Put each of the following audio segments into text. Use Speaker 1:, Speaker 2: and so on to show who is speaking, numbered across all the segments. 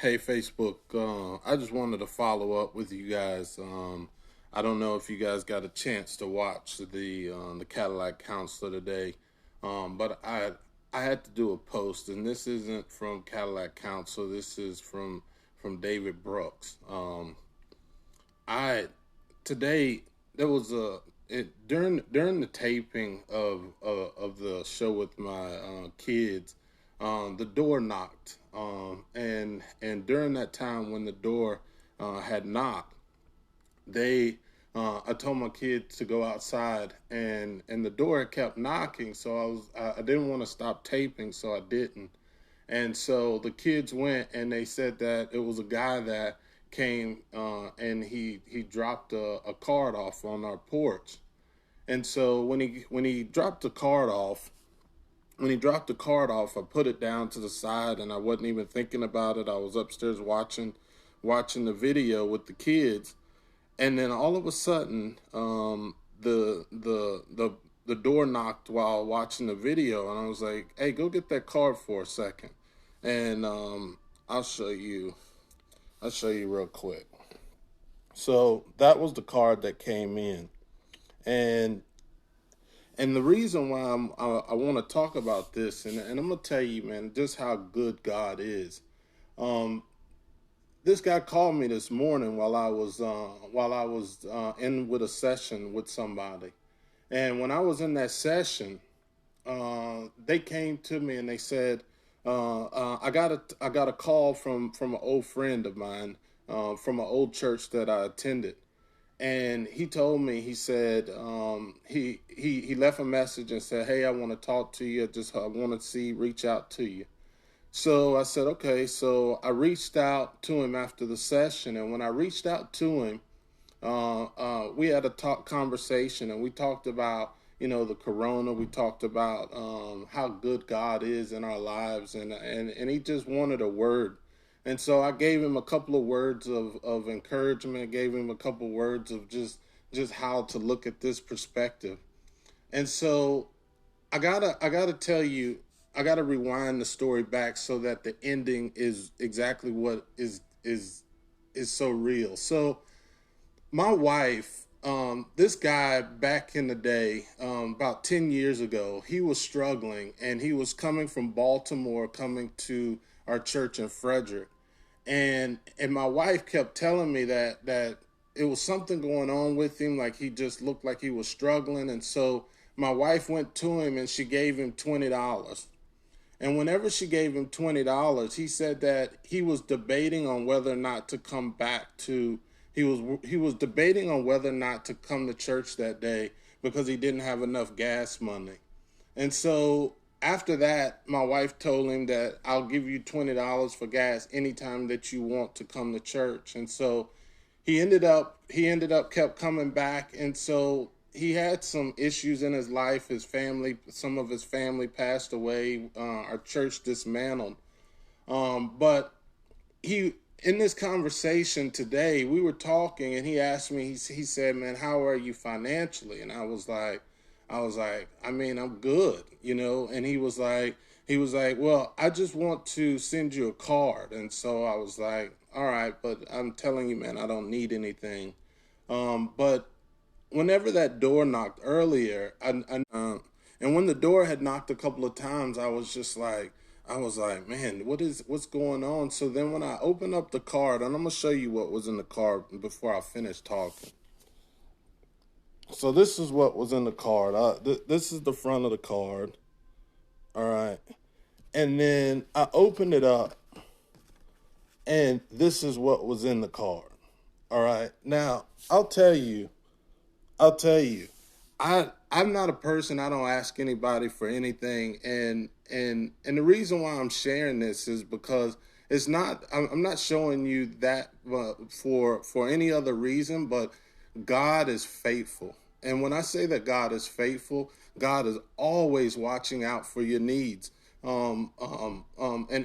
Speaker 1: Hey Facebook, I just wanted to follow up with you guys. I don't know if you guys got a chance to watch the Cadillac Counselor today, but I had to do a post, and this isn't from Cadillac Counselor. This is from David Brooks. I Today there was during the taping of the show with my kids. The door knocked, and during that time when the door had knocked, they I told my kids to go outside, and the door had kept knocking, so I didn't want to stop taping, so I didn't. And so the kids went, and they said that it was a guy that came, and he dropped a card off on our porch. And so when he dropped the card off, I put it down to the side, and I wasn't even thinking about it. I was upstairs watching the video with the kids, and then all of a sudden, the door knocked while watching the video, and I was like, "Hey, go get that card for a second," and I'll show you. I'll show you real quick. So that was the card that came in, and the reason why I want to talk about this, and I'm gonna tell you, man, just how good God is. Um, this guy called me this morning while I was in with a session with somebody, and when I was in that session, they came to me and they said, I got a call from an old friend of mine, from an old church that I attended, and he told me, he said, he left a message and said, "Hey, I want to talk to you. I want to reach out to you." So I said, okay. So I reached out to him after the session, and when I reached out to him, we had a conversation, and we talked about, the corona. We talked about how good God is in our lives, and he just wanted a word. And so I gave him a couple of words of encouragement, gave him a couple of words of just how to look at this perspective. And so I gotta tell you, I gotta rewind the story back so that the ending is exactly what is so real. So my wife, this guy back in the day, about 10 years ago, he was struggling, and he was coming from Baltimore, coming to our church in Frederick. And my wife kept telling me that it was something going on with him, like he just looked like he was struggling. And so my wife went to him and she gave him $20. And whenever she gave him $20, he said that he was debating on whether or not to come back to he was debating on whether or not to come to church that day because he didn't have enough gas money. And so after that, my wife told him that I'll give you $20 for gas anytime that you want to come to church. And so he ended up kept coming back. And so he had some issues in his life. Some of his family passed away. Our church dismantled. But he in this conversation today, we were talking, and he asked me. He said, "Man, how are you financially?" And I was like, I mean, I'm good, And he was like, "Well, I just want to send you a card." And so I was like, "All right, but I'm telling you, man, I don't need anything." But whenever that door knocked earlier, and when the door had knocked a couple of times, I was like, man, what's going on? So then when I opened up the card, and I'm gonna show you what was in the card before I finish talking. So this is what was in the card. This is the front of the card. All right, and then I opened it up, and this is what was in the card. All right, now I'll tell you, I'm not a person. I don't ask anybody for anything, and the reason why I'm sharing this is because it's not. I'm not showing you that for any other reason, but God is faithful. And when I say that God is faithful, God is always watching out for your needs, in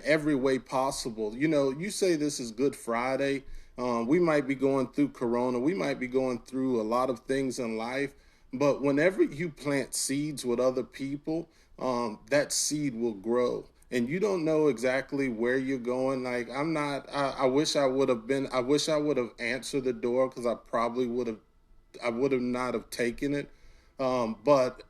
Speaker 1: every way possible. You say this is Good Friday. We might be going through Corona. We might be going through a lot of things in life. But whenever you plant seeds with other people, that seed will grow. and you don't know exactly where you're going. Like, I wish I would have been, I wish I would have answered the door, because I would have not have taken it. But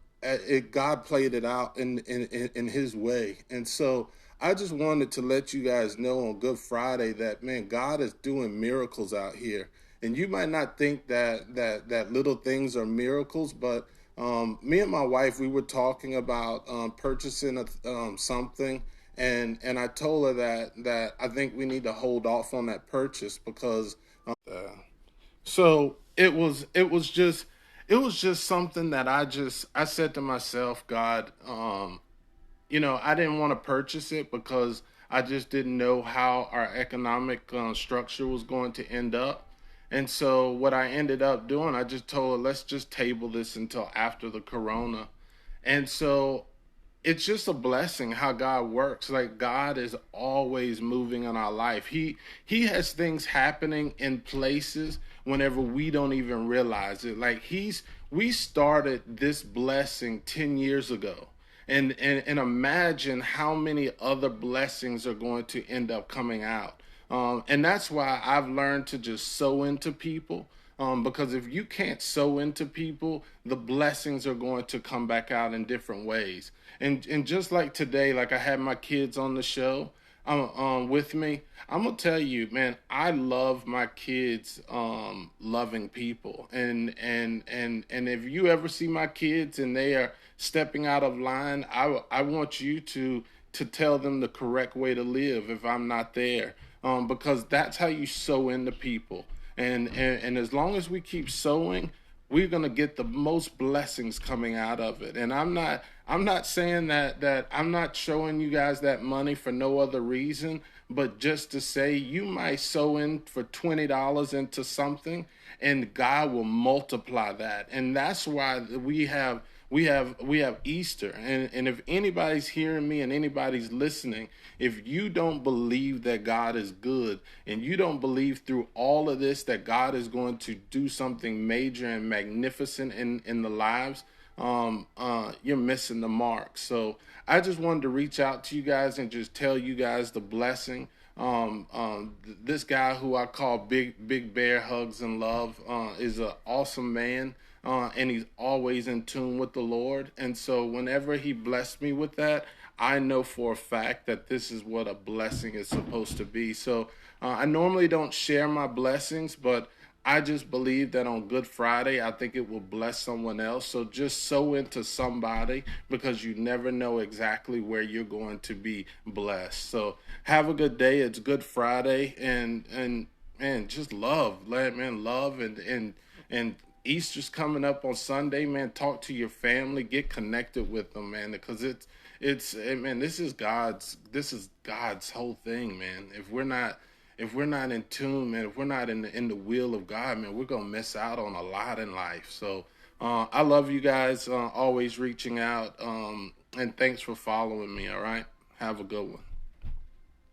Speaker 1: God played it out in His way, and so I just wanted to let you guys know on Good Friday that, man, God is doing miracles out here, and you might not think that little things are miracles, but me and my wife, we were talking about purchasing something, and I told her that I think we need to hold off on that purchase, because so it was just something that I said to myself, God, I didn't want to purchase it because I just didn't know how our economic structure was going to end up. And so what I ended up doing, I just told her, let's just table this until after the corona. And so it's just a blessing how God works. Like, God is always moving in our life. He has things happening in places whenever we don't even realize it. Like, we started this blessing 10 years ago. And imagine how many other blessings are going to end up coming out. And that's why I've learned to just sow into people. Because if you can't sow into people, the blessings are going to come back out in different ways. And just like today, like I had my kids on the show with me, I'm gonna tell you, man, I love my kids loving people. And if you ever see my kids and they are stepping out of line, I want you to tell them the correct way to live if I'm not there, because that's how you sow into people. And as long as we keep sowing, we're gonna get the most blessings coming out of it. And I'm not saying that I'm not showing you guys that money for no other reason, but just to say you might sow in for $20 into something, and God will multiply that. And that's why we have Easter. And if anybody's hearing me and anybody's listening, if you don't believe that God is good, and you don't believe through all of this that God is going to do something major and magnificent in the lives, you're missing the mark. So I just wanted to reach out to you guys and just tell you guys the blessing. This guy who I call Big Bear Hugs and Love is an awesome man, and he's always in tune with the Lord. And so whenever he blessed me with that, I know for a fact that this is what a blessing is supposed to be. So I normally don't share my blessings, but I just believe that on Good Friday, I think it will bless someone else. So just sow into somebody, because you never know exactly where you're going to be blessed. So have a good day. It's Good Friday, and man, just love, man, love, and Easter's coming up on Sunday, man. Talk to your family, get connected with them, man, because man, this is God's whole thing, man. If we're not in tune, man, if we're not in the will of God, man, we're gonna miss out on a lot in life. So I love you guys, always reaching out, and thanks for following me. All right, have a good one.